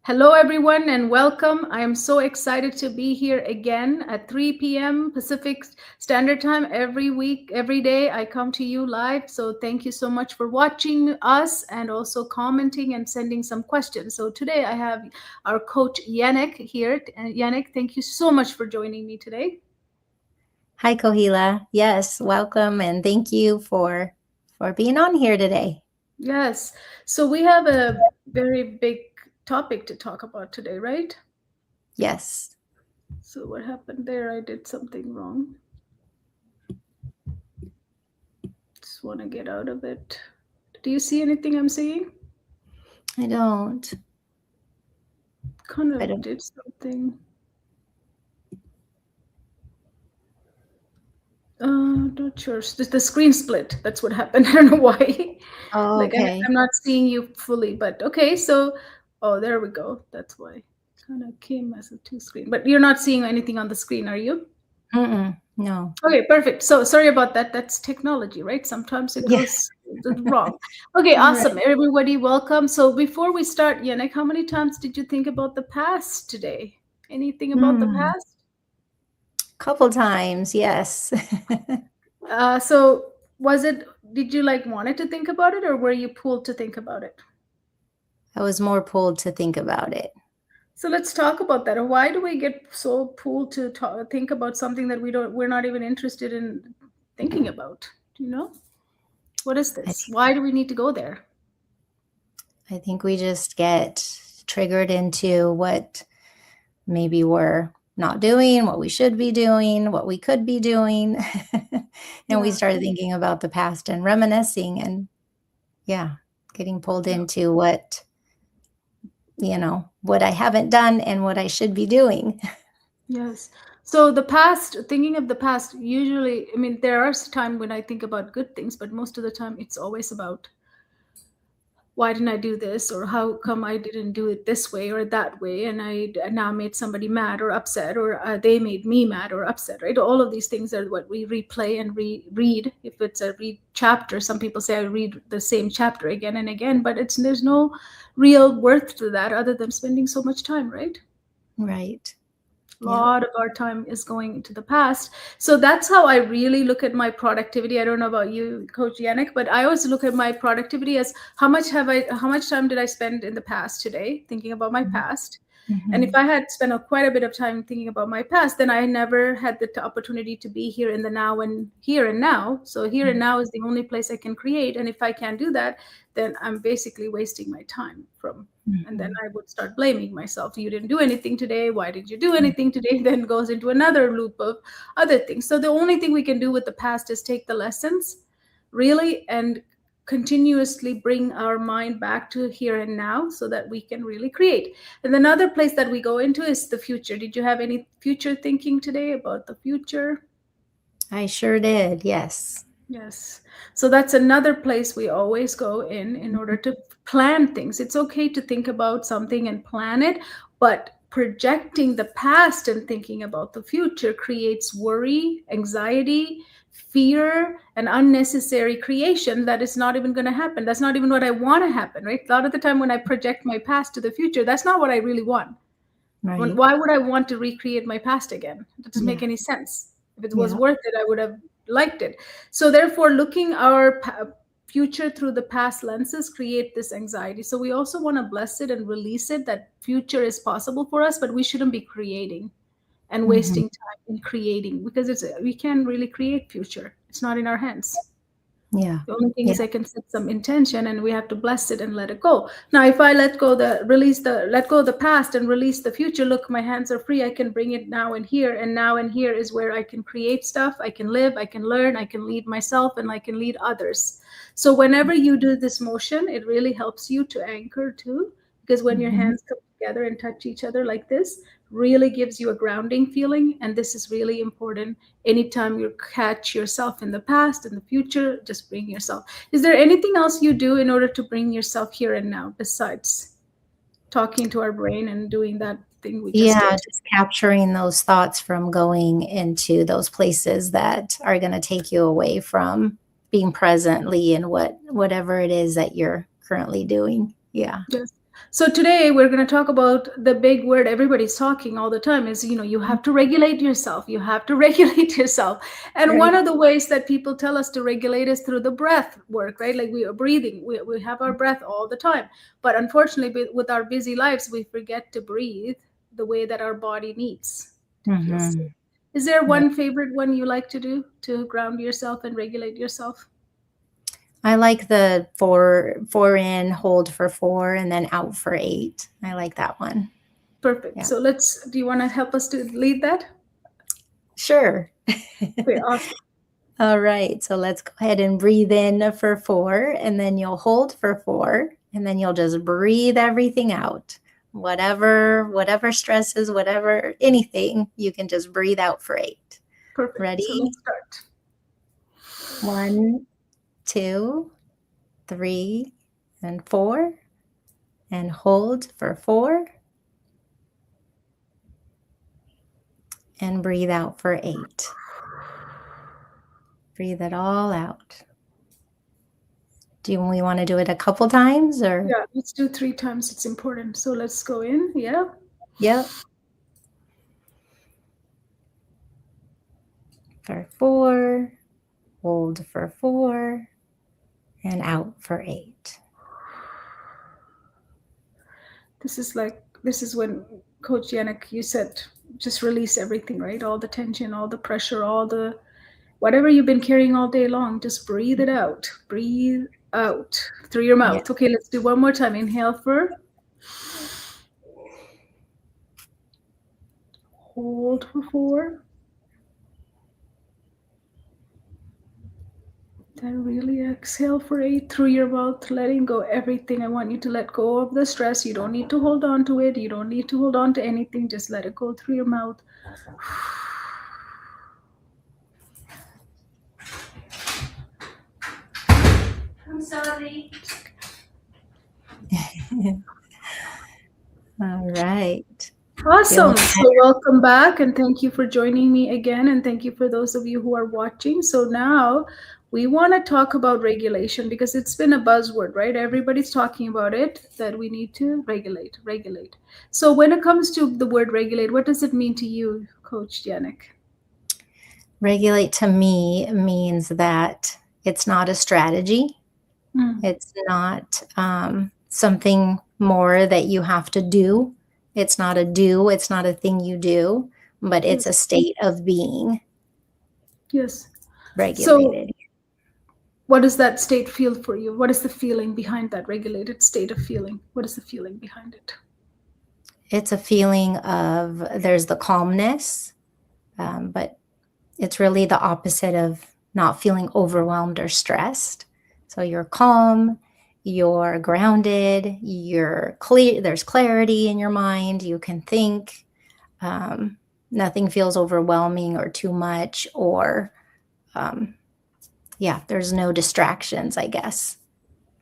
Hello, everyone, and welcome. I am so excited to be here again at 3 p.m. Pacific Standard Time every week, every day. I come to you live. So, thank you so much for watching us and also commenting and sending some questions. So, today I have our coach Yanick here. And Yanick, thank you so much for joining me today. Hi, Kohila. Yes, welcome and thank you for being on here today. Yes. So, we have a very big topic to talk about today, right? Yes. So, what happened there? I did something wrong. Just want to get out of it. Do you see anything I'm saying? I don't. Kind I of don't. did something. Not sure. The screen split. That's what happened. I don't know why. Oh, Like okay. I'm not seeing you fully, but okay. So, oh, there we go. That's why. Kind of came as a two screen, but you're not seeing anything on the screen, are you? No. Okay, perfect. So sorry about that. That's technology, right? Sometimes it Yeah. goes wrong. Okay, All right. awesome. Everybody, welcome. So before we start, Yannick, how many times did you think about the past today? Anything about the Hmm. past? Couple times, yes. So was it? Did you like wanted to think about it, or were you pulled to think about it? I was more pulled to think about it. So let's talk about that. Why do we get so pulled to think about something that we're not even interested in thinking about? Do you know what is I, this? Why do we need to go there? I think we just get triggered into what maybe we're not doing, what we should be doing, what we could be doing. And we Yeah. started thinking about the past and reminiscing and yeah, getting pulled Yeah. into what I haven't done and what I should be doing. Yes. So the past, thinking of the past, usually, I mean, there are times when I think about good things, but most of the time it's always about why didn't I do this, or how come I didn't do it this way or that way, and I now made somebody mad or upset, or they made me mad or upset, right? All of these things are what we replay and read. If it's a read chapter, some people say I read the same chapter again and again, but there's no real worth to that other than spending so much time, right? Right. A Yeah. lot of our time is going into the past. So that's how I really look at my productivity. I don't know about you, Coach Yannick, but I always look at my productivity as how much time did I spend in the past today thinking about my past. And if Mm-hmm. I had spent quite a bit of time thinking about my past, then I never had the opportunity to be here in the now and here and now. So here and now is the only place I can create. And if I can't do that, then I'm basically wasting my time from. And then Mm-hmm. I would start blaming myself. You didn't do anything today. Why did you do anything today? Then goes into another loop of other things. So the only thing we can do with the past is take the lessons, really, and continuously bring our mind back to here and now so that we can really create. And another place that we go into is the future. Did you have any future thinking today about the future? I sure did. Yes. Yes. So that's another place we always go in order to plan things. It's okay to think about something and plan it, but projecting the past and thinking about the future creates worry, anxiety, fear, and unnecessary creation that is not even going to happen. That's not even what I want to happen, right? A lot of the time when I project my past to the future, that's not what I really want. Right. Why would I want to recreate my past again? It doesn't make Yeah. any sense. If it was Yeah. worth it, I would have liked it. So therefore, looking our future through the past lenses create this anxiety. So we also want to bless it and release it that future is possible for us, but we shouldn't be creating and Mm-hmm. wasting time in creating because we can't really create future. It's not in our hands. Yeah. The only thing Yeah. is I can set some intention and we have to bless it and let it go. Now, if I let go the past and release the future, look, my hands are free. I can bring it now and here. And now and here is where I can create stuff. I can live, I can learn, I can lead myself, and I can lead others. So whenever you do this motion, it really helps you to anchor too. Because when your Mm-hmm. hands come together and touch each other like this, really gives you a grounding feeling. And this is really important. Anytime you catch yourself in the past and the future, just bring yourself. Is there anything else you do in order to bring yourself here and now besides talking to our brain and doing that thing we just Yeah. did? Just capturing those thoughts from going into those places that are going to take you away from being presently in whatever it is that you're currently doing. Yeah. Yes. So today we're going to talk about the big word everybody's talking all the time is, you have to regulate yourself. You have to regulate yourself. And one Right. of the ways that people tell us to regulate is through the breath work, right? Like we are breathing. We have our breath all the time. But unfortunately, with our busy lives, we forget to breathe the way that our body needs to feel safe. Mm-hmm. Is there Yeah. one favorite one you like to do to ground yourself and regulate yourself? I like the four in, hold for 4, and then out for 8. I like that one. Perfect. Yeah. So do you want to help us to lead that? Sure. Okay, awesome. All right. So let's go ahead and breathe in for 4, and then you'll hold for 4, and then you'll just breathe everything out. Whatever stresses, whatever anything, you can just breathe out for 8. Perfect. So Ready? let's start. 1, 2, 3, and 4, and hold for 4, and breathe out for 8. Breathe it all out. Do we want to do it a couple times or? Yeah, let's do 3 times. It's important. So let's go in. Yeah. Yep. For 4, hold for 4, and out for 8. This is when Coach Yanick, you said, just release everything, right? All the tension, all the pressure, all the whatever you've been carrying all day long, just breathe it out. Breathe out through your Yeah. mouth. Okay, let's do one more time. Inhale for, hold for 4. Then really exhale for 8 through your mouth, letting go everything. I want you to let go of the stress. You don't need to hold on to it. You don't need to hold on to anything. Just let it go through your mouth. I'm sorry. All right. Awesome. Feeling So, welcome back, and thank you for joining me again. And thank you for those of you who are watching. So, now we want to talk about regulation because it's been a buzzword, right? Everybody's talking about it that we need to regulate, regulate. So, when it comes to the word regulate, what does it mean to you, Coach Yanick? regulate to me means that it's not a strategy. Mm, It's not something more that you have to do. It's not a do, it's not a thing you do, but it's yes, a state of being yes. So, regulated. what does that state feel for you? What is the feeling behind that regulated state of feeling? What is the feeling behind it? It's a feeling of there's the calmness, but it's really the opposite of not feeling overwhelmed or stressed. So you're calm, you're grounded, you're clear, there's clarity in your mind, you can think. Nothing feels overwhelming or too much, or um, yeah, there's no distractions, I guess.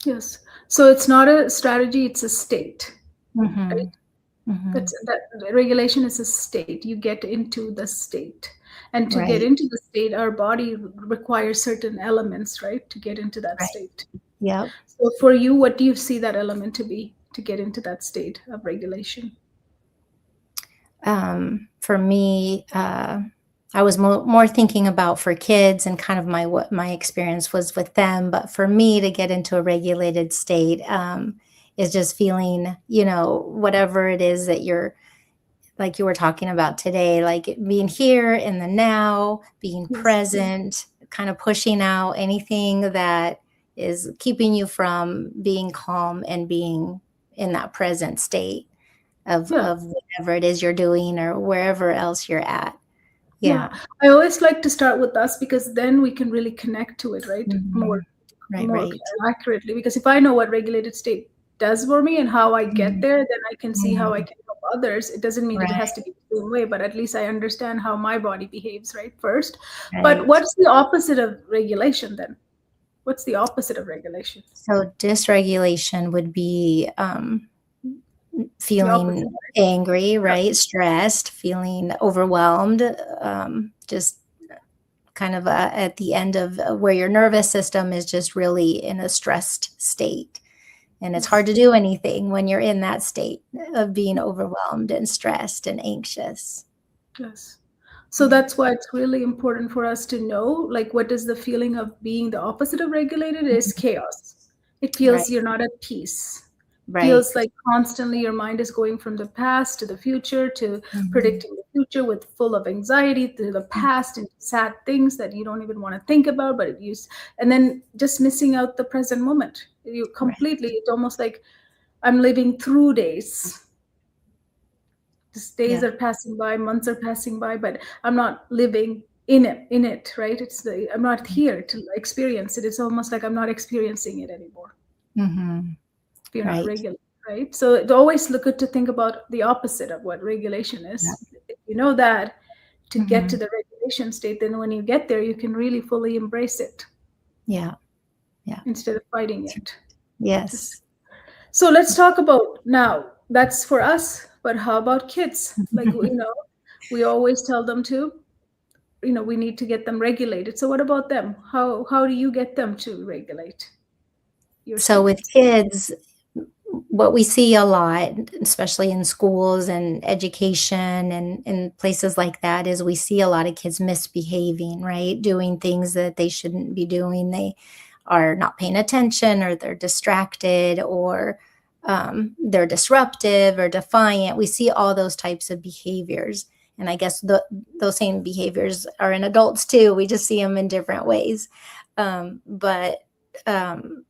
Yes. So, it's not a strategy, it's a state, right? Mm-hmm. Mm-hmm. That regulation is a state. You get into the state, and to get Right, into the state, our body requires certain elements, right, to get into that right. state. Yep. So for you, what do you see that element to be to get into that state of regulation? For me, I was more thinking about for kids and kind of what my experience was with them. But for me to get into a regulated state is just feeling, whatever it is that you're like you were talking about today, like being here in the now, being Yes. present, kind of pushing out anything that is keeping you from being calm and being in that present state Yeah. of whatever it is you're doing or wherever else you're at. Yeah. Yeah. I always like to start with us because then we can really connect to it, right? Mhm. More Right, more right. accurately. Because if I know what regulated state does for me and how I get Mhm. there, then I can see how I Mhm. can help others. It doesn't mean it has Right, to be the same way, but at least I understand how my body behaves, right? First. But right. what's the opposite of regulation then? What's the opposite of regulation? So dysregulation would be The opposite, feeling right? angry, Yeah. right? Stressed, feeling overwhelmed, just kind of at the end of where your nervous system is just really in a stressed state. And it's hard Yes. to do anything when you're in that state of being overwhelmed and stressed and anxious. Yes. So Yeah. that's why it's really important for us to know, like, what is the feeling of being the opposite of regulated is Mhm. chaos. It feels Right. you're not at peace. Right. Feels like constantly your mind is going from the past to the future to Mhm. predicting the future with full of anxiety to the Mm. past and sad things that you don't even want to think about, but it used, and then just missing out the present moment. You completely, Right. it's almost like I'm living through days. Just days Yeah. are passing by, months are passing by, but I'm not living in it, right? I'm not here to experience it. It's almost like I'm not experiencing it anymore Mhm. if you're not Right. regular, right? So it's always look good to think about the opposite of what regulation Yeah. is. If you know that to get to Mhm. the regulation state, then when you get there, you can really fully embrace it Yeah. Yeah. instead of fighting That's right. it. Just Yes. so let's talk about now. That's for us, but how about kids? Like, we always tell them to, we need to get them regulated. So what about them? How do you get them to regulate your So with students? kids, what we see a lot, especially in schools and education and in places like that, is we see a lot of kids misbehaving, right? Doing things that they shouldn't be doing. They are not paying attention, or they're distracted, or they're disruptive or defiant. We see all those types of behaviors. And I guess those same behaviors are in adults too. We just see them in different ways. But um,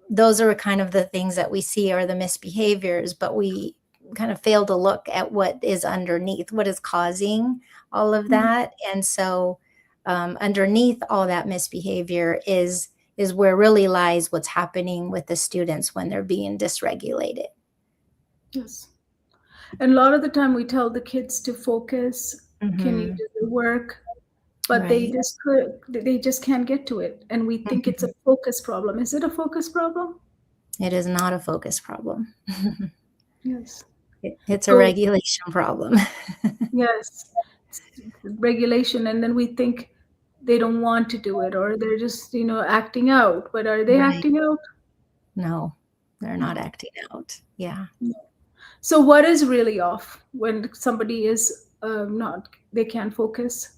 those are kind of the things that we see are the misbehaviors, but we kind of fail to look at what is underneath, what is causing all of Mm, that. And so underneath all that misbehavior is where really lies what's happening with the students when they're being dysregulated. yes. And a lot of the time we tell the kids to focus, can you Hmm. do the work? But they Right. just they just can't get to it. And we think it's a Mhm. focus problem. Is it a focus problem? It is not a focus problem. Yes. It's a So regulation problem. yes, regulation, and then we think they don't want to do it or they're just, acting out. But are they Right. acting out? No, they're not No. acting out. Yeah. So what is really off when somebody is not, they can't focus?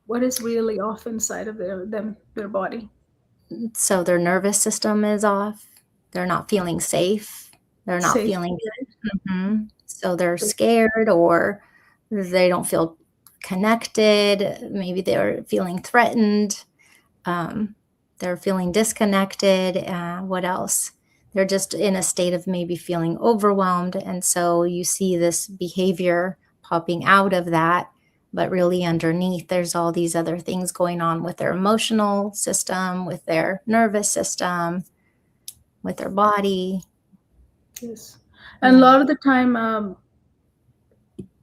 What is really off inside of their body? So their nervous system is off. They're not feeling safe. They're not Safety, feeling right? so they're So, scared, or they don't feel connected. Maybe they're feeling threatened. Um, they're feeling disconnected. What else? They're just in a state of maybe feeling overwhelmed. And so you see this behavior popping out of that. But really, underneath, there's all these other things going on with their emotional system, with their nervous system, with their body. yes. And a Yeah. lot of the time,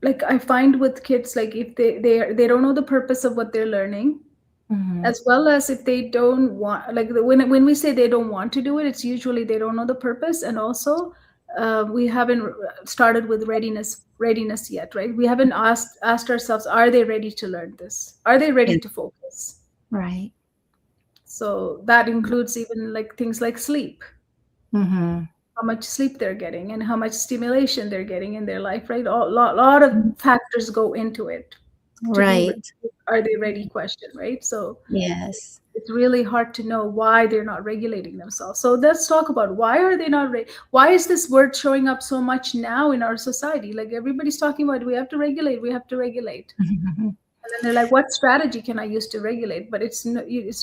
like I find with kids, like if they don't know the purpose of what they're learning, Hmm. as well as if they don't want, like when we say they don't want to do it, it's usually they don't know the purpose. And also we haven't started with readiness yet, right? We haven't asked ourselves, are they ready to learn this? Are they ready Yeah. to focus? Right. So that includes even like things like sleep, Hmm. how much sleep they're getting and how much stimulation they're getting in their life, right? A lot of factors go into it to be, Right. are they ready question, right? So Yes. it's really hard to know why they're not regulating themselves. So let's talk about why are they not why is this word showing up so much now in our society? Like everybody's talking about we have to regulate, we have to regulate. And then they're like, what strategy can I use to regulate? But it's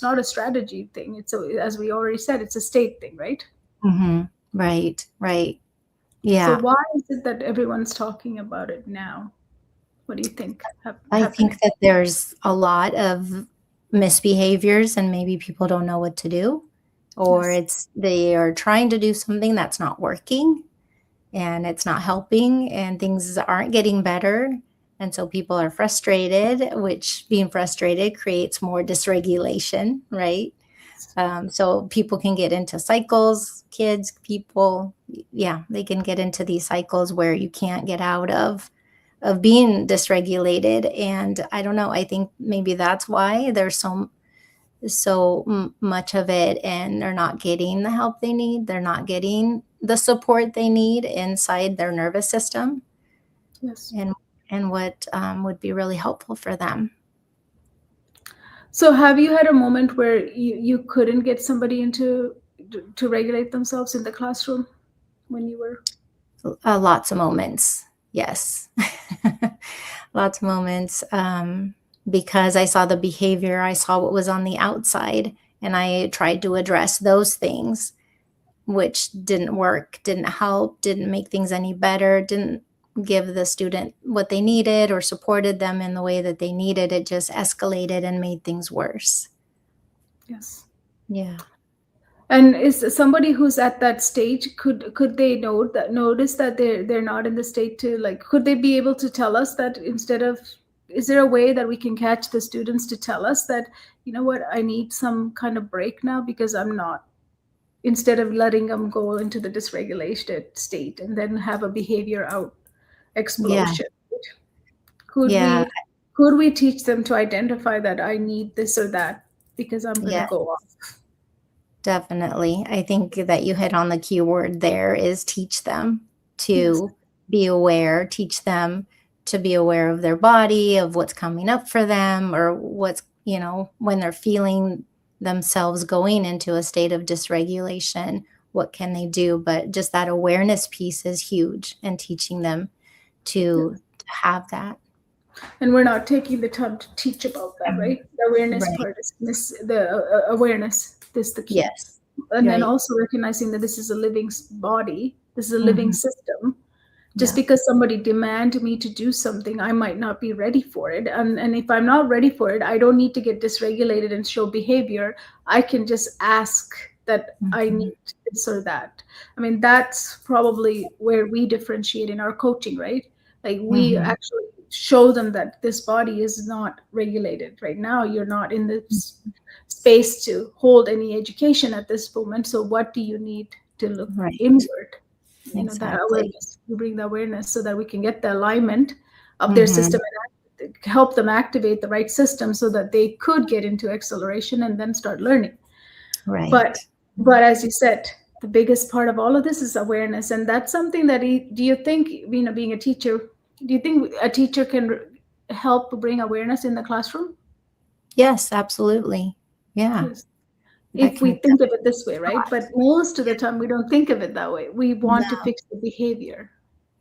not a strategy thing. As we already said, it's a state thing, right? Hmm. Right. Right. So Yeah. why is it that everyone's talking about it now? What do you think I think happening? that there's a lot of misbehaviors and maybe people don't know what to do, or Yes. it's they are trying to do something that's not working and it's not helping and things aren't getting better. And so people are frustrated, which being frustrated creates more dysregulation, right? So people can get into cycles, kids, people, yeah, they can get into these cycles where you can't get out of being dysregulated. And I don't know, I think maybe that's why there's much of it, and they're not getting the help they need. They're not getting the support they need inside their nervous system, Yes. and what would be really helpful for them. So have you had a moment where you couldn't get somebody into to regulate themselves in the classroom when you were? Lots of moments, yes. Lots of moments, because I saw the behavior, I saw what was on the outside, and I tried to address those things, which didn't work, didn't help, didn't make things any better, didn't give the student what they needed or supported them in the way that they needed. It just escalated and made things worse. Yes. Yeah. And is somebody who's at that stage, could they notice that they're not in the state to, like, could they be able to tell us that, instead of, is there a way that we can catch the students to tell us that, you know what, I need some kind of break now because I'm not, instead of letting them go into the dysregulated state and then have a behavior out Yeah. explosion? Could Yeah. we teach them to identify that I need this or that because I'm going to Yeah. go off? Definitely. I think that you hit on the key word there is teach them Yes. to be aware, teach them to be aware of their body, of what's coming up for them, or what's, when they're feeling themselves going into a state of dysregulation, what can they do? But just that awareness piece is huge, and teaching them to Yes. have that. And we're not taking the time to teach about that, Mhm. right? The awareness Right. part is the awareness is the key. Yes. And then Right. also recognizing that this is a living body, this is a living Hmm. system. Just Yeah. because somebody demand me to do something, I might not be ready for it. And if I'm not ready for it, I don't need to get dysregulated and show behavior. I can just ask that I Hmm. need this or that. I mean, that's probably where we differentiate in our coaching, right? Like, we Hmm. actually show them that this body is not regulated right now. You're not in this space to hold any education at this moment. So what do you need to look Right. inward? That Exactly. awareness, we bring the awareness so that we can get the alignment of their Hmm. system and help them activate the right system so that they could get into acceleration and then start learning. but Right. but as you said, the biggest part of all of this is awareness, and that's something that do you think, being a teacher, do you think a teacher can help bring awareness in the classroom? Yes, absolutely. Yeah, Yes. that If we can think of it this way, right? thought. But most of the time we don't think of it that way. We want to No. fix the behavior.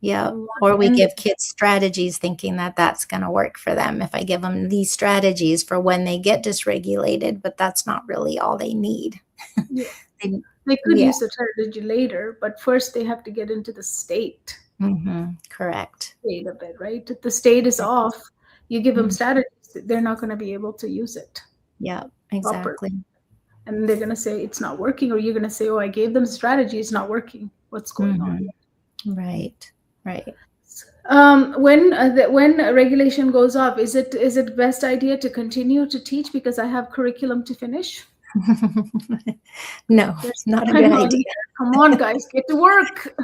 We Yep. want Or to we end give it. kids strategies thinking that that's gonna work for them if I give them these strategies for when they get dysregulated, but that's not really all they need. Yeah. They They could Yeah. use the strategy later, but first they have to get into the Mhm. Correct. state of it, right? If the state is Right. off, you give them Mhm. strategies, they're not going to be able to use it Yep, properly. exactly. And they're going to say it's not working, or you're going to say, oh, I gave them strategy, it's not working. What's going on? Mhm. Right. Right. When regulation goes off, is it best idea to continue to teach because I have curriculum to finish? No, There's not a good time on idea. here. Come on, guys, get to work.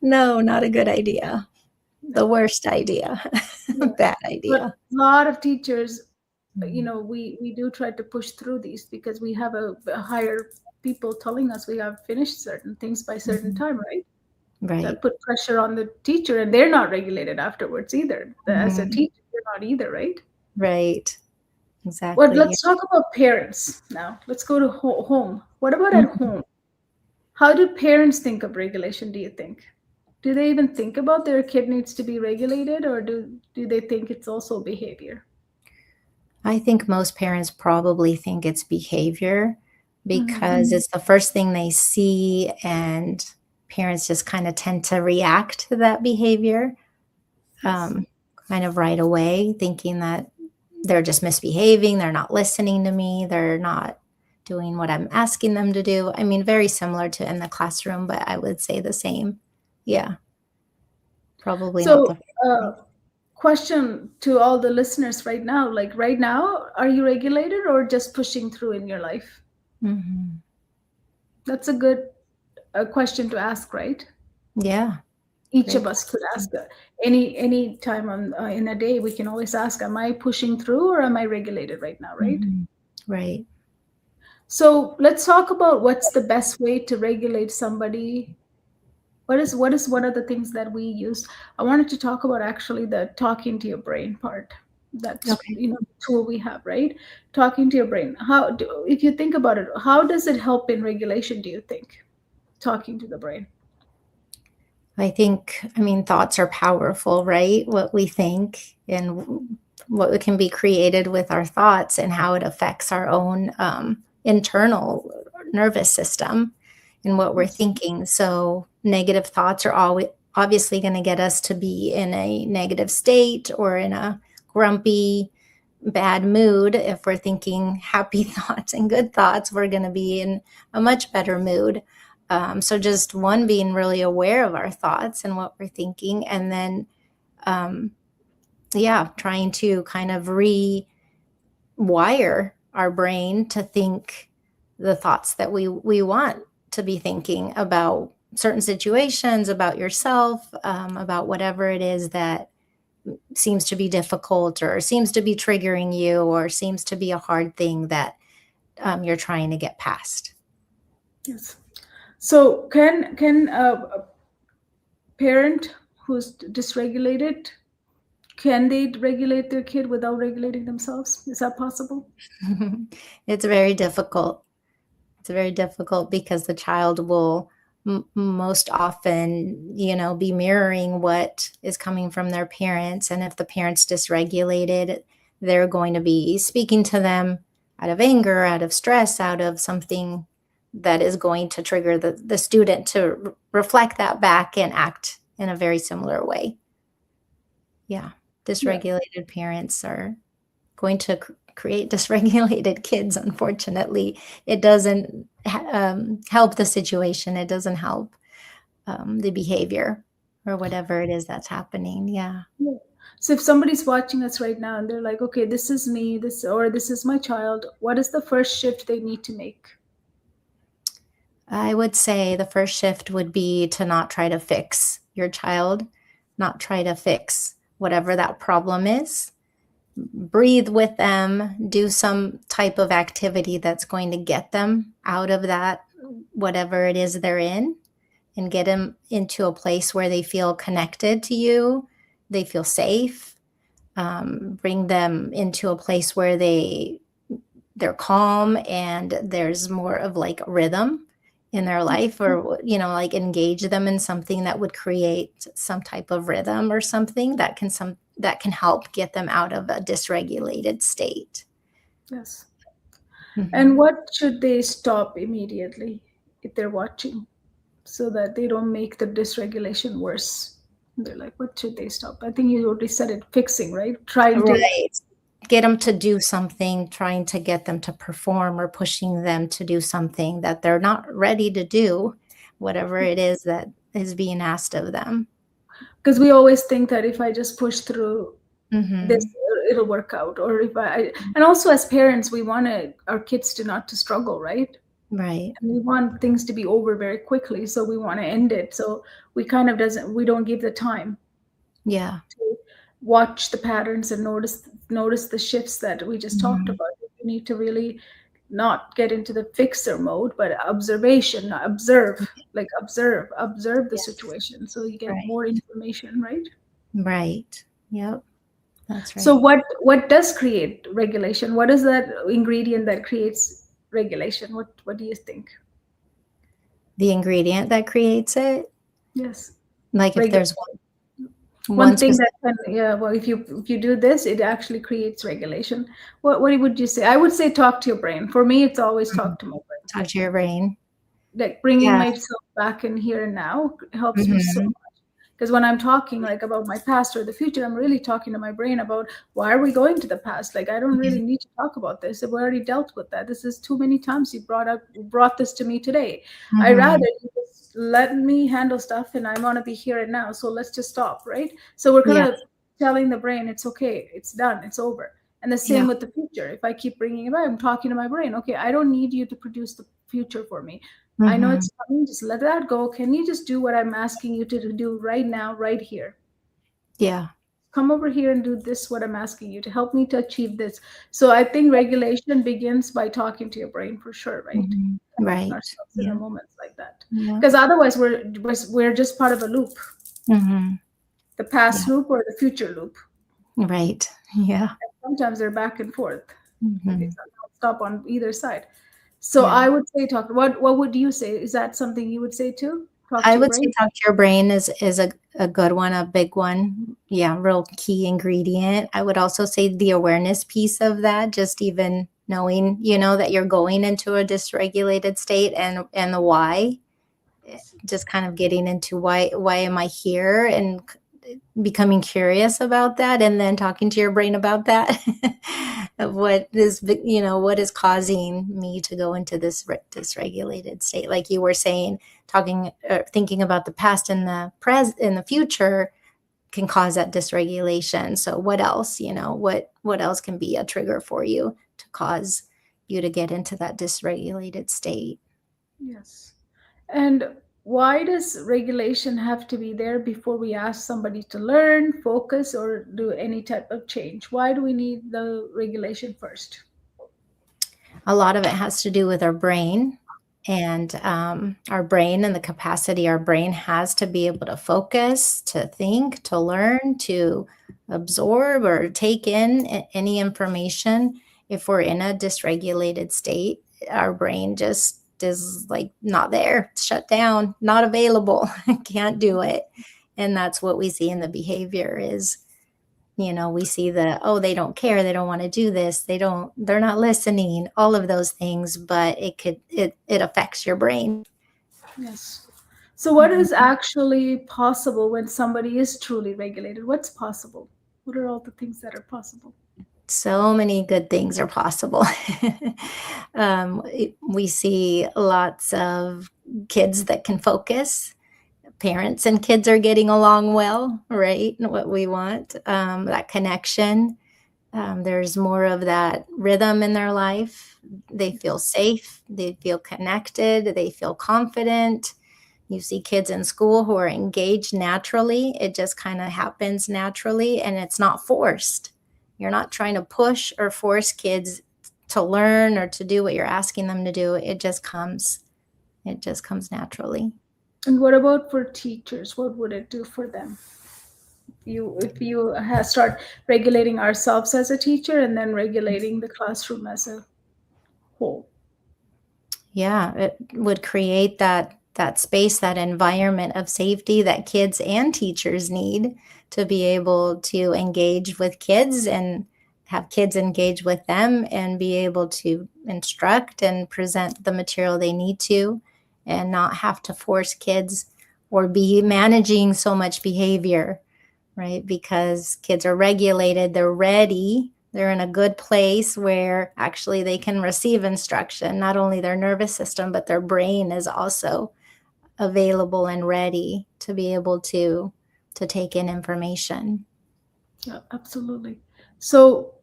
No, not a good idea. The No. worst idea. Yeah. Bad But idea. a lot of teachers, Mhm. we do try to push through these because we have a higher people telling us we have finished certain things by certain Mhm. time, right? Right. That put pressure on the teacher, and they're not regulated afterwards either. As a Mhm. teacher, you're not either, right? Right. Well, Exactly, yeah. let's talk about parents now. Let's go to home. What about at Mhm. home? How do parents think of regulation, do you think? Do they even think about their kid needs to be regulated, or do they think it's also behavior? I think most parents probably think it's behavior Hmm. because it's the first thing they see, and parents just kinda tend to react to that behavior, Yes. um, kind of right away, thinking that they're just misbehaving, they're not listening to me, they're not doing what I'm asking them to do. I mean, very similar to in the classroom, but I would say the same. Yeah, probably not So, the first uh, thing. question to all the listeners right now, like, right now, are you regulated or just pushing through in your life? Mhm. That's a good question to ask, right? Yeah, Each great of us could question. ask, any time in a day, we can always ask, am I pushing through or am I regulated right now, right? Mhm. Right. So let's talk about what's the best way to regulate somebody. What is one of the things that we use? I wanted to talk about actually the talking to your brain part. That's Okay. the tool we have, right? Talking to your brain. If you think about it, how does it help in regulation? Do you think talking to the brain? I think, I mean, thoughts are powerful, right? What we think and what can be created with our thoughts and how it affects our own internal nervous system and what we're Yes. thinking. So, negative thoughts are always obviously going to get us to be in a negative state or in a grumpy, bad mood. If we're thinking happy thoughts and good thoughts, we're going to be in a much better mood. So just one, being really aware of our thoughts and what we're thinking, and then um, yeah, trying to kind of rewire our brain to think the thoughts that we want to be thinking about certain situations, about yourself, about whatever it is that seems to be difficult or seems to be triggering you or seems to be a hard thing that you're trying to get past. Yes. So can a parent who's dysregulated, can they regulate their kid without regulating themselves? Is that possible? It's very difficult. It's very difficult because the child will most often, be mirroring what is coming from their parents. And if the parent's dysregulated, they're going to be speaking to them out of anger, out of stress, out of something that is going to trigger the student to reflect that back and act in a very similar way. Yeah. Yeah. Dysregulated parents are going to create dysregulated kids, unfortunately. It doesn't help the situation. It doesn't help the behavior or whatever it is that's happening. Yeah. Yeah. So if somebody's watching us right now and they're like, okay, this is me, this is my child, what is the first shift they need to make? I would say the first shift would be to not try to fix your child, not try to fix whatever that problem is. Breathe with them, do some type of activity that's going to get them out of that, whatever it is they're in, and get them into a place where they feel connected to you, they feel safe. Bring them into a place where they're calm and there's more of like rhythm in their life, or like engage them in something that would create some type of rhythm or something that can help get them out of a dysregulated state. Yes. Mhm. And what should they stop immediately if they're watching so that they don't make the dysregulation worse? They're like, what should they stop? I think you already said it, fixing, right? Trying to. Right. Get them to do something, trying to get them to perform or pushing them to do something that they're not ready to do, whatever it is that is being asked of them. Because we always think that if I just push through this, Mhm. it'll work out. Or if and also as parents, we want our kids to not to struggle, right? Right. And we want things to be over very quickly, so we want to end it. So we don't give the time Yeah. to watch the patterns and notice the shifts that we just talked Mhm. about. You need to really not get into the fixer mode, but observation, observe the Yes. situation so you get Right. more information, right? Right. Yep. That's So right. what does create regulation? What is that ingredient that creates regulation? What do you think? The ingredient that creates it, Yes. like if Regu- there's one One thing specific. that can, yeah, well, if you do this, it actually creates regulation. What would you say? I would say talk to your brain. For me, it's always talk to my brain. Talk to your brain. Like bringing Yeah. myself back in here and now helps me so Mhm. much. Because when I'm talking like about my past or the future, I'm really talking to my brain about why are we going to the past? Like I don't really Mhm. need to talk about this. We already dealt with that. This is too many times you brought this to me today. I rather Mhm. you just let me handle stuff and I want to be here and now. So let's just stop, right? So we're Yeah. kind of telling the brain it's okay, it's done, it's over. And the Yeah. same with the future. If I keep bringing it up, I'm talking to my brain. Okay, I don't need you to produce the future for me. I know Mhm. it's coming. Just let that go. Can you just do what I'm asking you to do right now, right here? Yeah. come over here and do this, what I'm asking you to help me to achieve this. So I think regulation begins by talking to your brain for sure, right? Mhm. Putting Right. ourselves in a Yeah. moments like that. Yeah. Because otherwise we're just part of a loop, Mhm. the past Yeah. loop or the future loop. Right. Yeah. Sometimes they're back and forth. Mhm. It's not stop on either side. So Yeah. I would say talk. What would you say? Is that something you would say too? Talk I to your would say brain. talk to your brain is a good one, a big one. Yeah, real key ingredient. I would also say the awareness piece of that, just even knowing, that you're going into a dysregulated state and the why, just kind of getting into why am I here and becoming curious about that and then talking to your brain about that of what is causing me to go into this dysregulated state, like you were saying, talking thinking about the past and the present and the future can cause that dysregulation. So what else, what else can be a trigger for you to cause you to get into that dysregulated state? Yes. And why does regulation have to be there before we ask somebody to learn, focus, or do any type of change? Why do we need the regulation first? A lot of it has to do with our brain and our brain and the capacity our brain has to be able to focus, to think, to learn, to absorb or take in any information. If we're in a dysregulated state, our brain just is like not there, it's shut down, not available, can't do it. And that's what we see in the behavior is, we see oh, they don't care, they don't want to do this, they're not listening, all of those things, but it affects your brain. Yes. So, what is actually possible when somebody is truly regulated? What's possible? What are all the things that are possible? So many good things are possible. We see lots of kids that can focus. Parents and kids are getting along well, right? What we want, that connection. There's more of that rhythm in their life. They feel safe, they feel connected, they feel confident. You see kids in school who are engaged naturally. It just kind of happens naturally and it's not forced. You're not trying to push or force kids to learn or to do what you're asking them to do. It just comes. It just comes naturally. And what about for teachers? What would it do for them? If you start regulating ourselves as a teacher and then regulating the classroom as a whole. Yeah, it would create that space, that environment of safety that kids and teachers need to be able to engage with kids and have kids engage with them and be able to instruct and present the material they need to and not have to force kids or be managing so much behavior, right? Because kids are regulated, they're ready, they're in a good place where actually they can receive instruction. Not only their nervous system, but their brain is also available and ready to be able to take in information. Yeah, absolutely. So,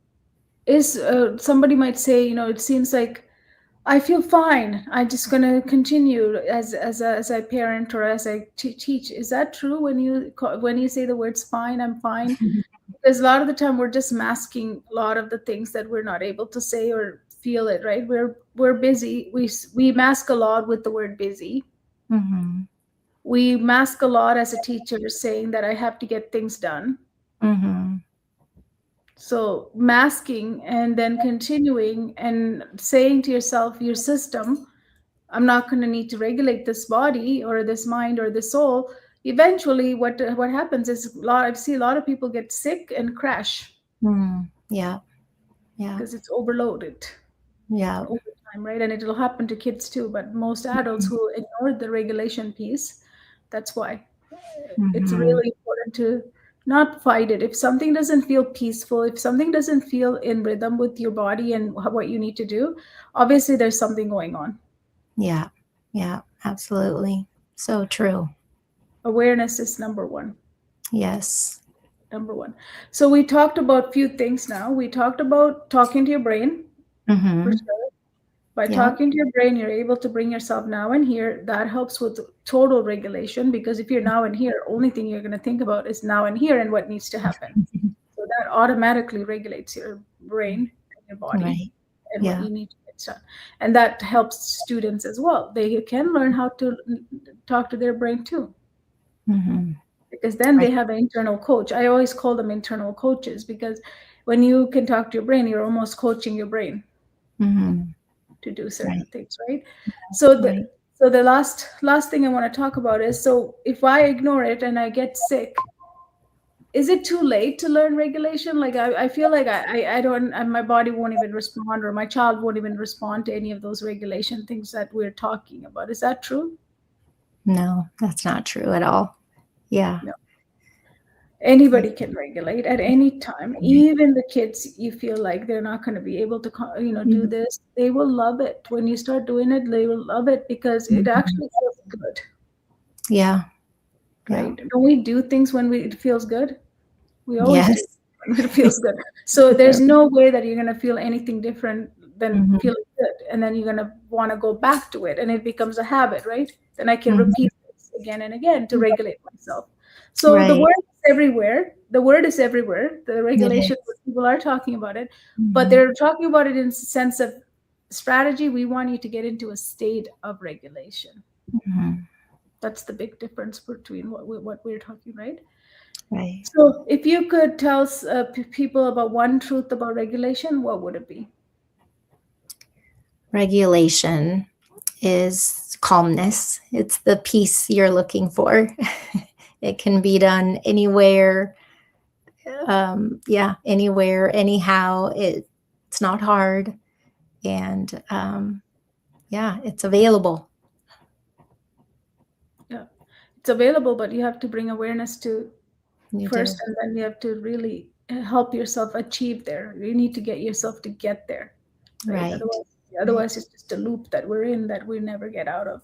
is somebody might say, it seems like I feel fine. I'm just gonna continue as I parent or as I teach. Is that true when you say the words "fine"? I'm fine because a lot of the time we're just masking a lot of the things that we're not able to say or feel it. Right? We're busy. We mask a lot with the word busy. Mm-hmm. We mask a lot as a teacher saying that I have to get things done. Mm-hmm. So masking and then continuing and saying to yourself, your system, I'm not going to need to regulate this body or this mind or this soul. Eventually, what happens is I see a lot of people get sick and crash Mm-hmm. Yeah. Yeah. because it's overloaded Yeah. over time, right? And it'll happen to kids too. But most adults who ignore the regulation piece, that's why it's Mm-hmm. really important to not fight it. If something doesn't feel peaceful, if something doesn't feel in rhythm with your body and what you need to do, obviously there's something going on. Yeah. Yeah. Absolutely. So true. Awareness is number one. Yes. Number one. So we talked about few things now. We talked about talking to your brain for Mm-hmm. sure. By Yep. talking to your brain, you're able to bring yourself now and here. That helps with total regulation, because if you're now and here, only thing you're going to think about is now and here and what needs to happen. So that automatically regulates your brain and your body Right. and what Yeah. you need to get done. And that helps students as well. They can learn how to talk to their brain too, Hmm. because then they Right. have an internal coach. I always call them internal coaches, because when you can talk to your brain, you're almost coaching your brain Hmm. to do certain Right. things, right? So Right. the last thing I want to talk about is, so if I ignore it and I get sick, is it too late to learn regulation? Like I feel like I don't, my body won't even respond, or my child won't even respond to any of those regulation things that we're talking about. Is that true? No, that's not true at all. Yeah. No. Anybody can regulate at any time. Even the kids, you feel like they're not going to be able to do Mhm. this, they will love it. When you start doing it, they will love it, because it Mhm. actually feels good, Yeah. Yeah. right? Don't we do things when it feels good? We always do Yes. when it feels good. So there's no way that you're going to feel anything different than Mhm. feeling good, and then you're going to want to go back to it, and it becomes a habit, right? Then I can Mhm. repeat this again and again to regulate myself. So the Right. word is everywhere. The word is everywhere. The It regulation, is. people are talking about it, but Mhm. they're talking about it in sense of strategy. We want you to get into a state of regulation. Mhm. That's the big difference between what we're talking, right? Right. So, if you could tell people about one truth about regulation, what would it be? Regulation is calmness. It's the peace you're looking for. It can be done anywhere, yeah, anywhere, anyhow. It's not hard, and yeah, it's available. Yeah, it's available, but you have to bring awareness to You first, do. and then you have to really help yourself achieve there. You need to get yourself to get there, right? Right. Right. Otherwise, it's just a loop that we're in that we never get out of.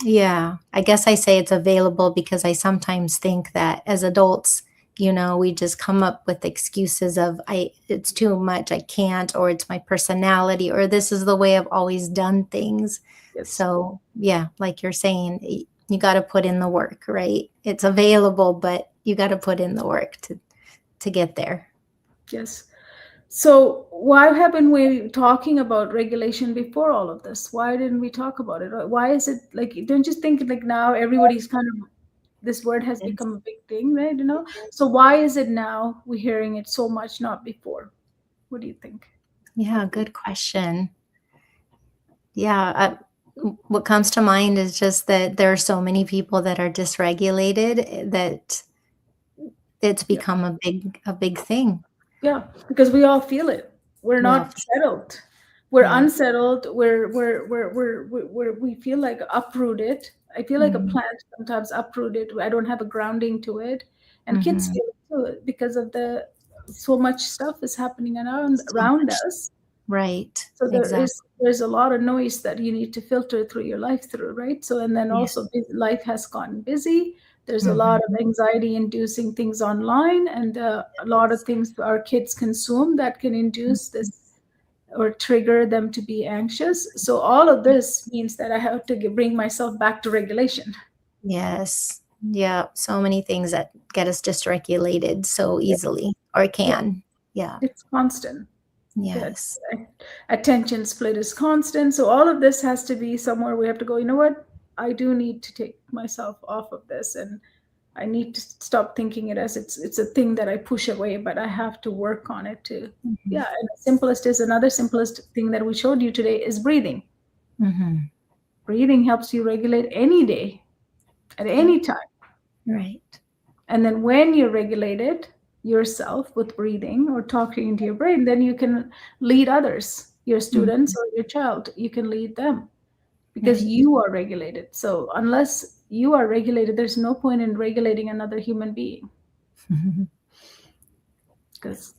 Yeah, I guess I say it's available because I sometimes think that as adults, we just come up with excuses of it's too much, I can't, or it's my personality, or this is the way I've always done things. Yes, So, yeah, like you're saying, you got to put in the work, right? It's available, but you got to put in the work to get there. yes. So why haven't we talking about regulation before all of this? Why didn't we talk about it? Why is it like, don't you think like now everybody's kind of, this word has Yes. become a big thing, right? So why is it now we're hearing it so much, not before? What do you think? Yeah, good question. Yeah, what comes to mind is just that there are so many people that are dysregulated that it's Yeah, become a big thing. yeah, because we all feel it. We're We all not feel. settled. We're Yeah. unsettled. We feel like uprooted. I feel like a Mhm. plant sometimes uprooted. I don't have a grounding to it, and kids Mhm. feel it too, because of the so much stuff is happening So around much. us. Right. So Exactly. there's a lot of noise that you need to filter through your life through, right? So, and then Yeah. also life has gotten busy. There's a lot Mhm. of anxiety inducing things online, and a lot of things our kids consume that can induce this or trigger them to be anxious. So all of this means that I have to bring myself back to regulation. Yes. Yeah, so many things that get us dysregulated so Yeah, easily or yeah, can. Yeah. it's constant. That Yes. attention split is constant. So all of this has to be somewhere we have to go, you know what? I do need to take myself off of this, and I need to stop thinking it as it's a thing that I push away, but I have to work on it too. Mhm. Yeah, and the simplest thing that we showed you today is breathing. Mhm. Breathing helps you regulate any day, at Yep. any time. Right. And then when you regulate it yourself with breathing or talking into your brain, then you can lead others, your Mhm. students or your child. You can lead them because Right. you are regulated. So unless you are regulated, there's no point in regulating another human being, because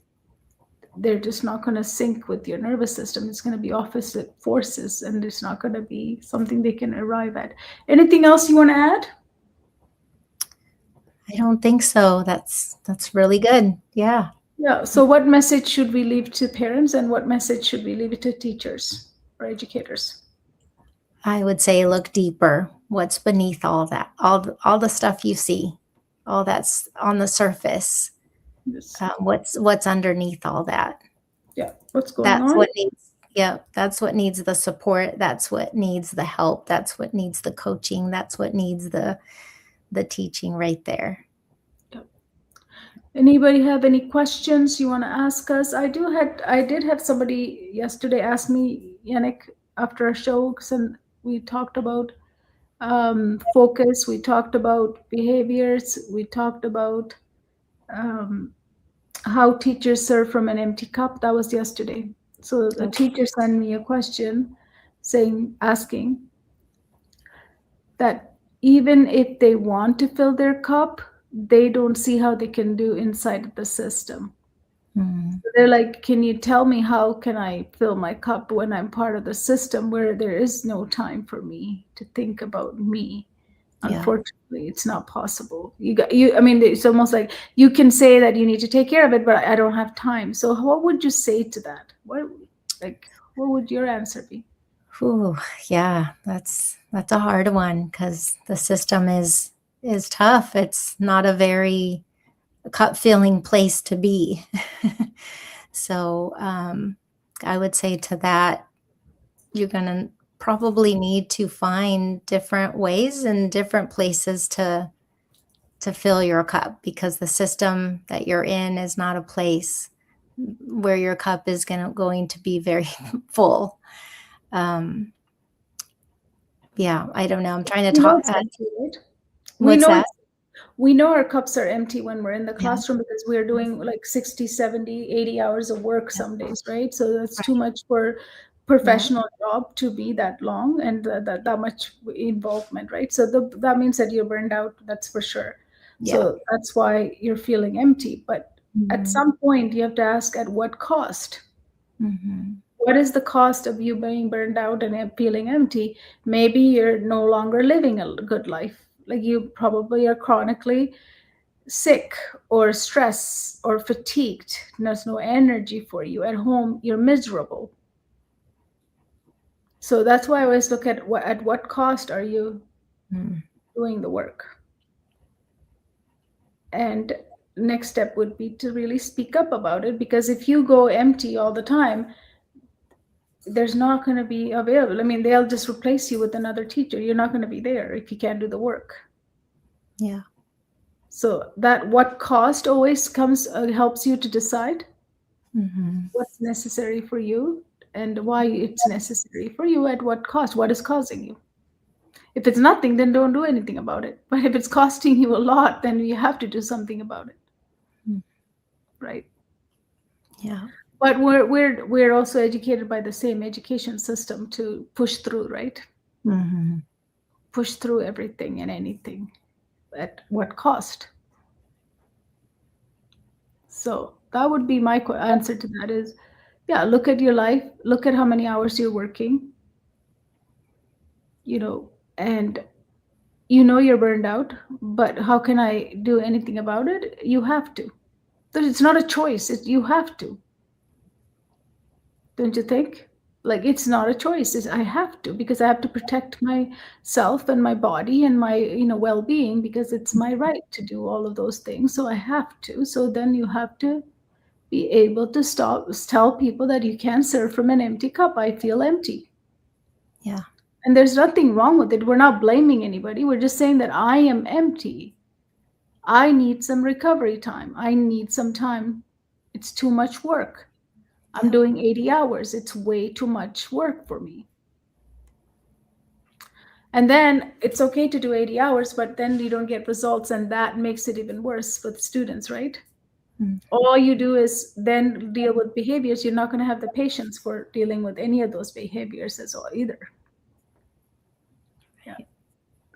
they're just not going to sync with your nervous system. It's going to be opposite forces, and it's not going to be something they can arrive at. Anything else you want to add? I don't think so. That's really good. Yeah. Yeah. So, what message should we leave to parents, and what message should we leave to teachers for educators? I would say look deeper. What's beneath all that? All the stuff you see, all that's on the surface. Yes. What's underneath all that? Yeah. What's going That's on? what needs. Yeah, that's what needs the support. That's what needs the help. That's what needs the coaching. That's what needs the teaching right there. Yeah. Anybody have any questions you want to ask us? I did have somebody yesterday ask me, Yannick, after a show, and we talked about focus, we talked about behaviors, we talked about um, how teachers serve from an empty cup. That was yesterday. So the Okay. teacher sent me a question asking that even if they want to fill their cup, they don't see how they can do inside the system. Mm, They're like, can you tell me how can I fill my cup when I'm part of the system where there is no time for me to think about me? yeah. Unfortunately, it's not possible. I mean, it's almost like you can say that you need to take care of it, but I don't have time. So what would you say to that? What would your answer be? Whew, yeah, that's a hard one because the system is tough. It's not a very cup filling place to be. So I would say to that, you're gonna probably need to find different ways and different places to fill your cup because the system that you're in is not a place where your cup is going to be very full. Um, yeah, I don't know. I'm trying to You know talk. it's empty, right? We What's know that? it's we know our cups are empty when we're in the Yeah. classroom because we're doing like 60, 70, 80 hours of work Yeah. some days, right? So that's too Right. much for Yeah. professional job to be that long and that much involvement, right? So that means that you're burned out, that's for sure. Yeah. So that's why you're feeling empty. But at Mhm. some point, you have to ask at what cost? Mhm. What is the cost of you being burned out and feeling empty? Maybe you're no longer living a good life. Like you probably are chronically sick or stressed or fatigued. There's no energy for you. At home, you're miserable. So that's why I always look at what cost are you Mm. doing the work? And next step would be to really speak up about it because if you go empty all the time, there's not going to be available. I mean, they'll just replace you with another teacher. You're not going to be there if you can't do the work. Yeah. So that what cost always comes helps you to decide Mhm. what's necessary for you and why it's necessary for you at what cost, what is causing you. If it's nothing, then don't do anything about it. But if it's costing you a lot, then you have to do something about it, Mm. right? Yeah. But we're also educated by the same education system to push through, right? Mhm. Push through everything and anything. At what cost? So that would be my answer to that is, yeah, look at your life, look at how many hours you're working, you know, and you know you're burned out, but how can I do anything about it? You have to. It's not a choice. You have to, don't you think? Like it's not a choice. I have to because I have to protect myself and my body and my well-being because it's my right to do all of those things. So I have to. So then you have to be able to tell people that you can't serve from an empty cup. I feel empty. Yeah. And there's nothing wrong with it. We're not blaming anybody. We're just saying that I am empty. I need some recovery time. I need some time. It's too much work. I'm Yeah. doing 80 hours. It's way too much work for me. And then it's okay to do 80 hours, but then you don't get results, and that makes it even worse for the students, right? Mm. All you do is then deal with behaviors. You're not going to have the patience for dealing with any of those behaviors as well either. Yeah.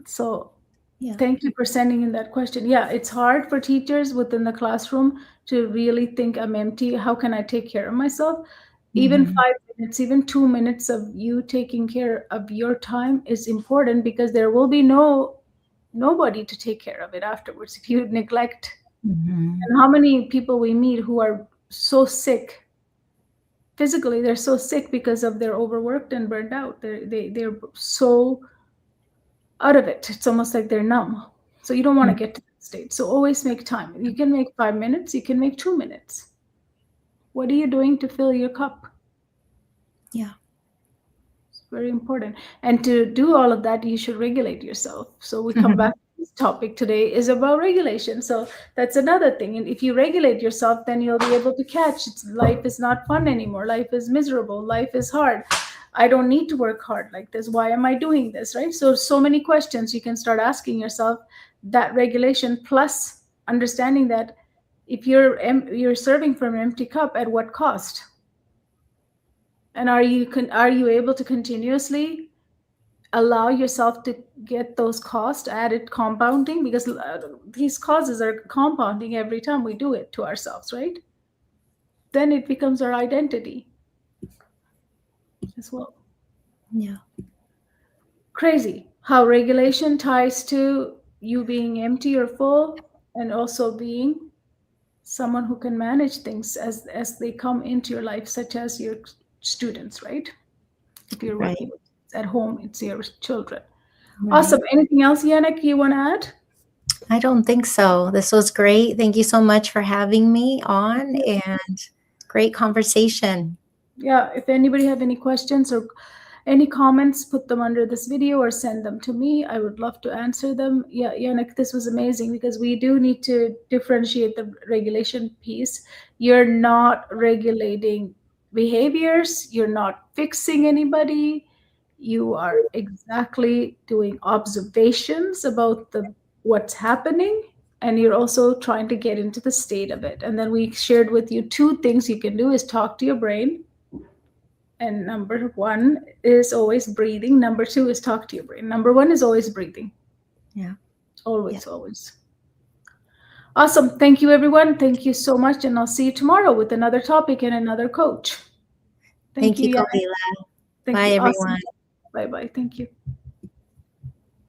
So Yeah. thank you for sending in that question. Yeah, it's hard for teachers within the classroom to really think I'm empty. How can I take care of myself? Even Mhm. 5 minutes, even 2 minutes of you taking care of your time is important because there will be nobody to take care of it afterwards if you neglect. Mhm. And how many people we meet who are so sick physically they're so sick because of they're overworked and burned out. They're so out of it. It's almost like they're numb. So you don't want Mm. to get to that state. So always make time. You can make 5 minutes, you can make 2 minutes. What are you doing to fill your cup? Yeah. It's very important. And to do all of that, you should regulate yourself. So we come back to this topic today is about regulation. So that's another thing. And if you regulate yourself, then you'll be able to catch life is not fun anymore. Life is miserable. Life is hard. I don't need to work hard like this. Why am I doing this? Right? So many questions you can start asking yourself. That regulation plus understanding that if you're serving from an empty cup, at what cost? And are you able to continuously allow yourself to get those costs added compounding, because these causes are compounding every time we do it to ourselves, right? Then it becomes our identity as well. Yeah. Crazy how regulation ties to you being empty or full, and also being someone who can manage things as they come into your life, such as your students, right? If you're Right. working with at home, it's your children. Right. Awesome. Anything else, Yannick, you want to add? I don't think so. This was great. Thank you so much for having me on, and great conversation. Yeah, if anybody have any questions or any comments, put them under this video or send them to me. I would love to answer them. Yeah, Yannick, this was amazing, because we do need to differentiate the regulation piece. You're not regulating behaviors, you're not fixing anybody. You are exactly doing observations about the what's happening, and you're also trying to get into the state of it. And then we shared with you two things you can do is talk to your brain, and number one is always breathing. Number two is talk to your brain. Number one is always breathing. Yeah. Always, Yeah. always. Awesome. Thank you, everyone. Thank you so much. And I'll see you tomorrow with another topic and another coach. Thank Thank you, you, Yana. Kalila. Thank Bye, you. everyone. Awesome. Bye bye. Thank you.